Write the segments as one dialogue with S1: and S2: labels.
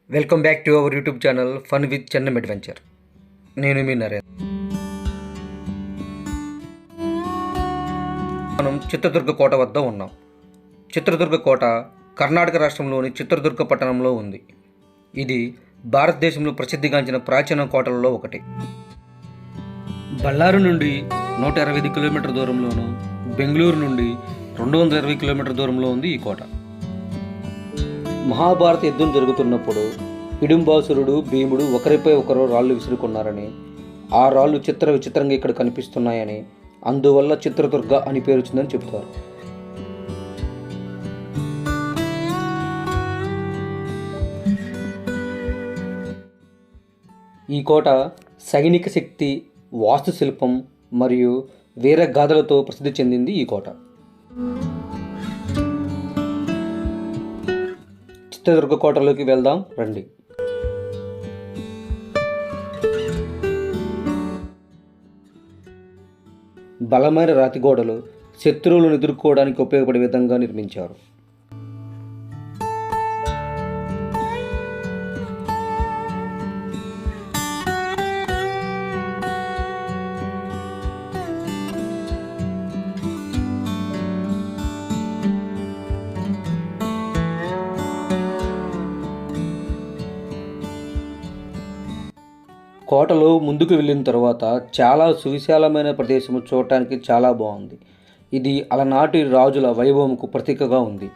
S1: Welcome back to our YouTube channel fun with Chennam adventure. నేను మీ నరేంద్ర. మనం చిత్రదుర్గ కోట వద్ద ఉన్నాం. చిత్రదుర్గ కోట కర్ణాటక రాష్ట్రంలోని చిత్రదుర్గ పట్టణంలో ఉంది. ఇది భారతదేశంలో ప్రసిద్ధిగాంచిన ప్రాచీన కోటలలో ఒకటి. బళ్ళారు నుండి 125 కిలోమీటర్ దూరంలోను, బెంగళూరు నుండి 220 కిలోమీటర్ దూరంలో ఉంది ఈ కోట. మహాభారత యుద్ధం జరుగుతున్నప్పుడు హిడింబాసురుడు, భీముడు ఒకరిపై ఒకరు రాళ్ళు విసురుకున్నారని, ఆ రాళ్ళు విచిత్రంగా ఇక్కడ కనిపిస్తున్నాయని, అందువల్ల చిత్రదుర్గ అని పేరు వచ్చిందని చెబుతారు. ఈ కోట సైనిక శక్తి, వాస్తుశిల్పం మరియు వీరగాథలతో ప్రసిద్ధి చెందింది. ఈ కోట చిత్రదుర్గ కోటలోకి వెళ్దాం రండి. బలమైన రాతి గోడలు శత్రువులను ఎదుర్కోవడానికి ఉపయోగపడే విధంగా నిర్మించారు. కోటలో ముందుకు వెళ్ళిన తర్వాత చాలా సువిశాలమైన ప్రదేశము చూడటానికి చాలా బాగుంది. ఇది అలనాటి రాజుల వైభవంకు ప్రతీకగా ఉంది.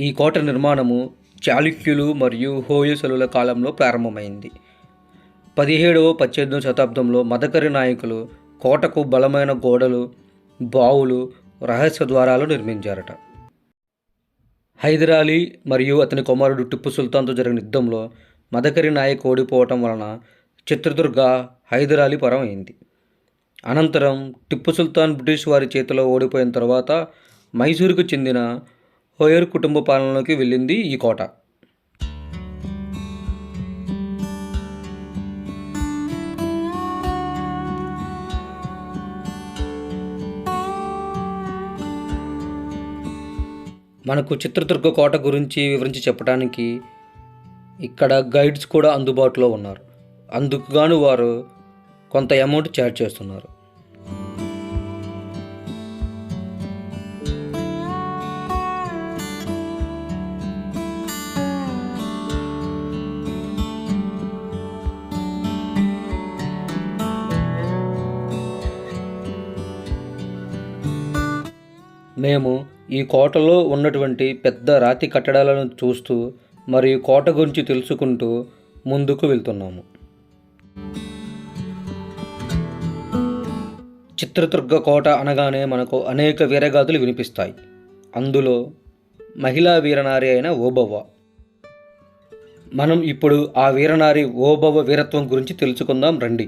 S1: ఈ కోట నిర్మాణము చాళుక్యులు మరియు హోయసలుల కాలంలో ప్రారంభమైంది. 17వ 18వ శతాబ్దంలో మదకరి నాయకులు కోటకు బలమైన గోడలు, బావులు, రహస్య ద్వారాలు నిర్మించారట. హైదర్ అలీ మరియు అతని కుమారుడు టిప్పు సుల్తాన్తో జరిగిన యుద్ధంలో మదకరి నాయక్ ఓడిపోవటం వలన చిత్రదుర్గ హైదర్ అలీ పరం అయింది. అనంతరం టిప్పు సుల్తాన్ బ్రిటిష్ వారి చేతిలో ఓడిపోయిన తర్వాత మైసూరుకు చెందిన హోయర్ కుటుంబ పాలనలోకి వెళ్ళింది ఈ కోట. మనకు చిత్రదుర్గ కోట గురించి వివరించి చెప్పడానికి ఇక్కడ గైడ్స్ కూడా అందుబాటులో ఉన్నారు. అందుకు గాను వారు కొంత అమౌంట్ ఛార్జ్ చేస్తున్నారు. మేము ఈ కోటలో ఉన్నటువంటి పెద్ద రాతి కట్టడాలను చూస్తూ మరియు కోట గురించి తెలుసుకుంటూ ముందుకు వెళ్తున్నాము. చిత్రదుర్గ కోట అనగానే మనకు అనేక వీరగాథలు వినిపిస్తాయి. అందులో మహిళా వీరనారి అయిన ఓబవ్వ. మనం ఇప్పుడు ఆ వీరనారి ఓబవ్వ వీరత్వం గురించి తెలుసుకుందాం రండి.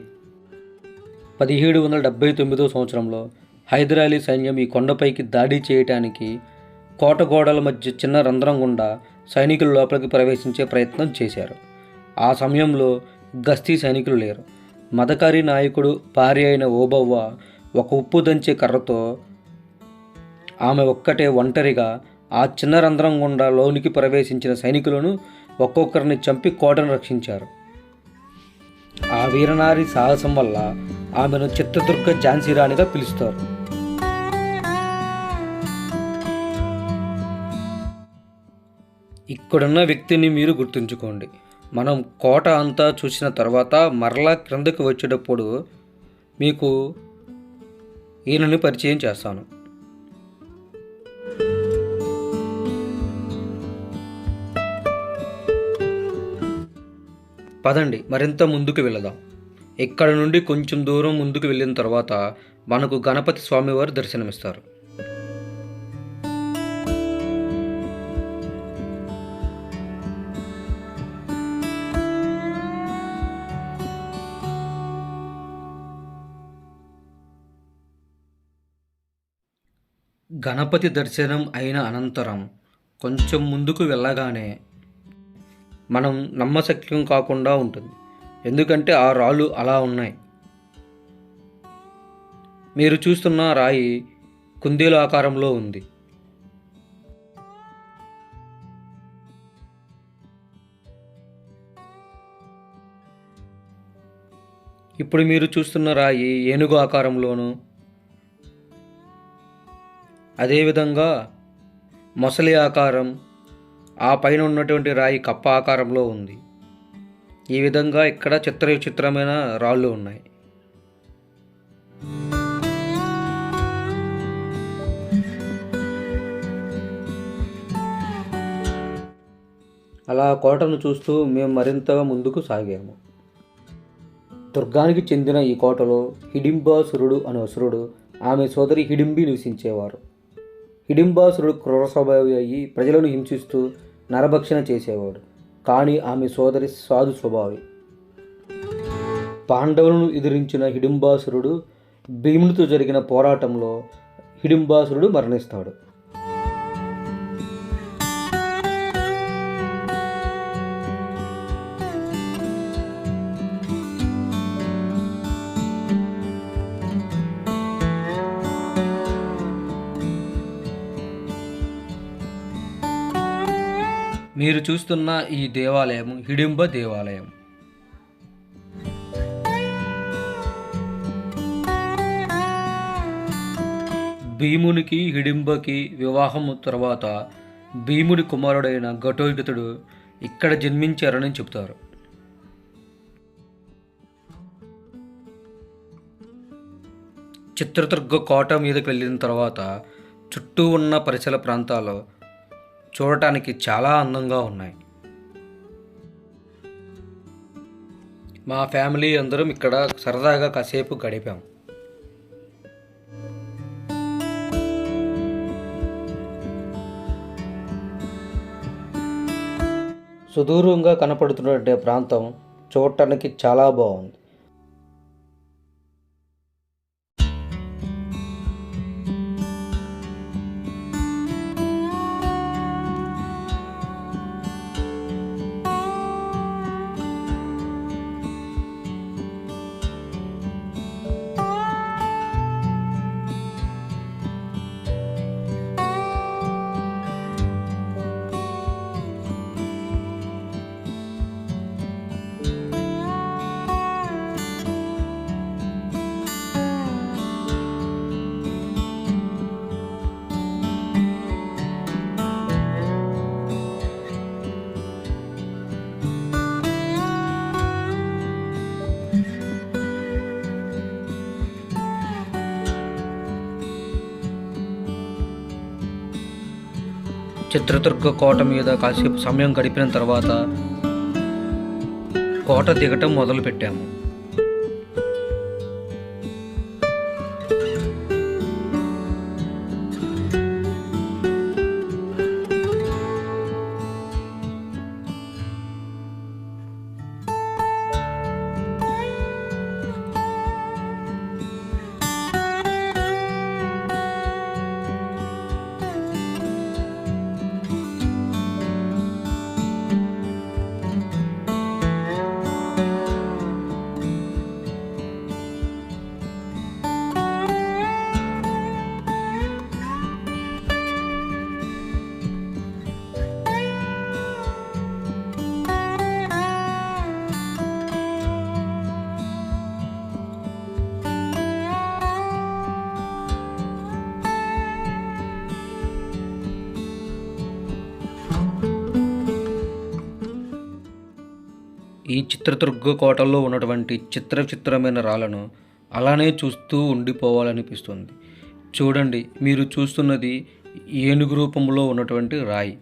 S1: 1779వ సంవత్సరంలో హైదర్ అలీ సైన్యం ఈ కొండపైకి దాడి చేయటానికి కోట గోడల మధ్య చిన్న రంధ్రం గుండా సైనికులు లోపలికి ప్రవేశించే ప్రయత్నం చేశారు. ఆ సమయంలో గస్తీ సైనికులు లేరు. మదకరి నాయకుడు భార్య అయిన ఓబవ్వ ఒక ఉప్పు దంచే కర్రతో ఆమె ఒక్కటే ఒంటరిగా ఆ చిన్న రంధ్రం గుండా లోనికి ప్రవేశించిన సైనికులను ఒక్కొక్కరిని చంపి కోటను రక్షించారు. ఆ వీరనారి సాహసం వల్ల ఆమెను చిత్రదుర్గ ఝాన్సీ రాణిగా పిలుస్తారు. ఇక్కడున్న వ్యక్తిని మీరు గుర్తుంచుకోండి. మనం కోట అంతా చూసిన తర్వాత మరలా క్రిందకి వచ్చేటప్పుడు మీకు ఈయనని పరిచయం చేస్తాను. పదండి మరింత ముందుకు వెళదాం. ఇక్కడ నుండి కొంచెం దూరం ముందుకు వెళ్ళిన తర్వాత మనకు గణపతి స్వామివారు దర్శనమిస్తారు. గణపతి దర్శనం అయిన అనంతరం కొంచెం ముందుకు వెళ్ళగానే మనం నమ్మశక్యం కాకుండా ఉంటుంది. ఎందుకంటే ఆ రాళ్ళు అలా ఉన్నాయి. మీరు చూస్తున్న రాయి కుందేలు ఆకారంలో ఉంది. ఇప్పుడు మీరు చూస్తున్న రాయి ఏనుగు ఆకారంలోను, అదేవిధంగా మొసలి ఆకారం, ఆ పైన ఉన్నటువంటి రాయి కప్ప ఆకారంలో ఉంది. ఈ విధంగా ఇక్కడ చిత్రమైన రాళ్ళు ఉన్నాయి. అలా కోటను చూస్తూ మేము మరింతగా ముందుకు సాగాము. దుర్గానికి చెందిన ఈ కోటలో హిడింబాసురుడు అనే అసురుడు, ఆమె సోదరి హిడింబి నివసించేవారు. హిడింబాసురుడు క్రూర స్వభావి అయ్యి ప్రజలను హింసిస్తూ నరభక్షణ చేసేవాడు. కానీ ఆమె సోదరి సాధు స్వభావి. పాండవులను ఎదిరించిన హిడింబాసురుడు భీమునితో జరిగిన పోరాటంలో హిడింబాసురుడు మరణిస్తాడు. మీరు చూస్తున్న ఈ దేవాలయం హిడింబ దేవాలయం. భీమునికి హిడింబకి వివాహం తర్వాత భీముడి కుమారుడైన ఘటోత్కచుడు ఇక్కడ జన్మించారని చెబుతారు. చిత్రదుర్గ కోట మీదకి వెళ్ళిన తర్వాత చుట్టూ ఉన్న పరిసర ప్రాంతాలు చూడటానికి చాలా అందంగా ఉన్నాయి. మా ఫ్యామిలీ అందరం ఇక్కడ సరదాగా కాసేపు గడిపాం. సుదూరంగా కనపడుతున్న ప్రాంతం చూడటానికి చాలా బాగుంది. చిత్రదుర్గ కోట మీద కాసేపు సమయం గడిపిన తర్వాత కోట దిగటం మొదలుపెట్టాము. ఈ చిత్రదుర్గ కోటలో ఉన్నటువంటి చిత్రమైన రాళ్ళను అలానే చూస్తూ ఉండిపోవాలనిపిస్తుంది. చూడండి, మీరు చూస్తున్నది ఏనుగు రూపంలో ఉన్నటువంటి రాయి.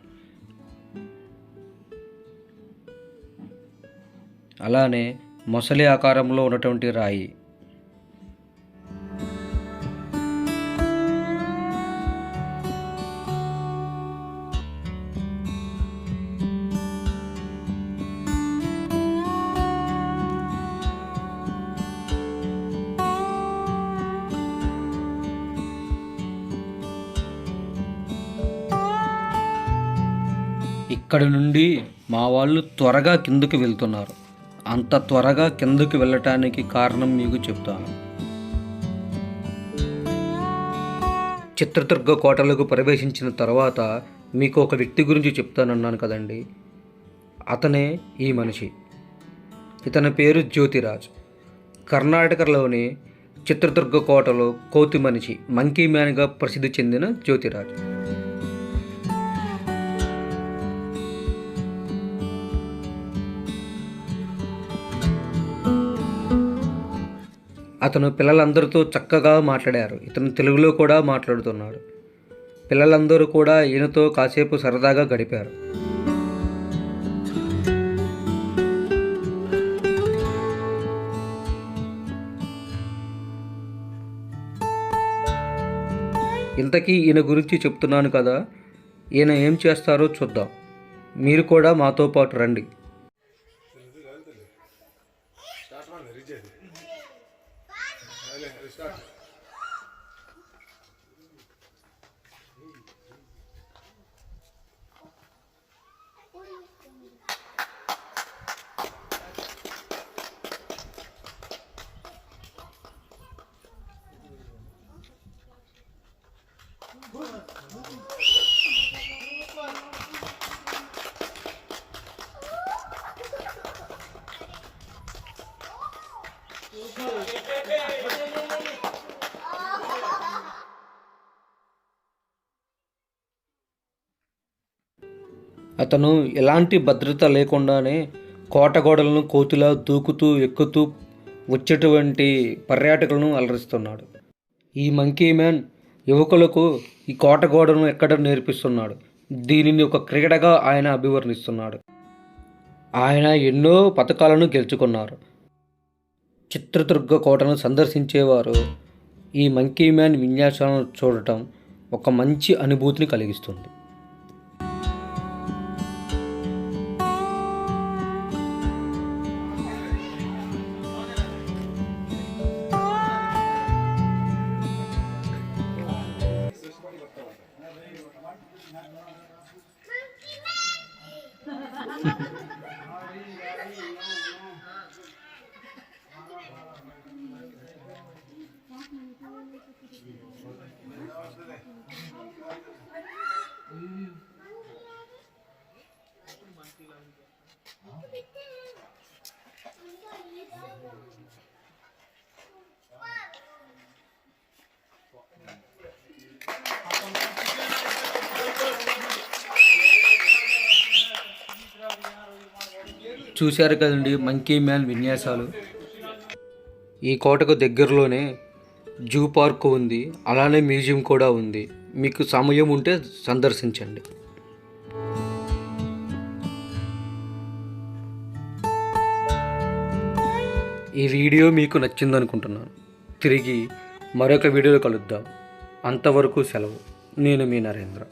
S1: అలానే మొసలి ఆకారంలో ఉన్నటువంటి రాయి. ఇక్కడి నుండి మా వాళ్ళు త్వరగా కిందకు వెళ్తున్నారు. అంత త్వరగా కిందకు వెళ్ళటానికి కారణం మీకు చెప్తాను. చిత్రదుర్గ కోటలకు ప్రవేశించిన తర్వాత మీకు ఒక వ్యక్తి గురించి చెప్తానన్నాను కదండి. అతనే ఈ మనిషి. ఇతని పేరు జ్యోతిరాజ్. కర్ణాటకలోని చిత్రదుర్గ కోటలో కోతి మనిషి, మంకీ మ్యాన్గా ప్రసిద్ధి చెందిన జ్యోతిరాజ్. అతను పిల్లలందరితో చక్కగా మాట్లాడారు. ఇతను తెలుగులో కూడా మాట్లాడుతున్నాడు. పిల్లలందరూ కూడా ఈయనతో కాసేపు సరదాగా గడిపారు. ఇంతకీ ఈయన గురించి చెప్తున్నాను కదా, ఈయన ఏం చేస్తారో చూద్దాం. మీరు కూడా మాతో పాటు రండి. అతను ఎలాంటి భద్రత లేకుండానే కోట గోడలను కోతిలా దూకుతూ ఎక్కుతూ వచ్చేటువంటి పర్యాటకులను అలరిస్తున్నాడు. ఈ మంకీ మ్యాన్ యువకులకు ఈ కోట గోడను ఎక్కడం నేర్పిస్తున్నాడు. దీనిని ఒక క్రీడగా ఆయన అభివర్ణిస్తున్నాడు. ఆయన ఎన్నో పథకాలను గెలుచుకున్నారు. చిత్రదుర్గ కోటను సందర్శించేవారు ఈ మంకీ మ్యాన్ విన్యాసాలను చూడటం ఒక మంచి అనుభూతిని కలిగిస్తుంది. చూశారు కదండి మంకీ మ్యాన్ విన్యాసాలు. ఈ కోటకు దగ్గరలోనే జూ పార్క్ ఉంది, అలానే మ్యూజియం కూడా ఉంది. మీకు సమయం ఉంటే సందర్శించండి. ఈ వీడియో మీకు నచ్చిందనుకుంటున్నాను. తిరిగి మరొక వీడియోలో కలుద్దాం. అంతవరకు సెలవు. నేను మీ నరేంద్ర.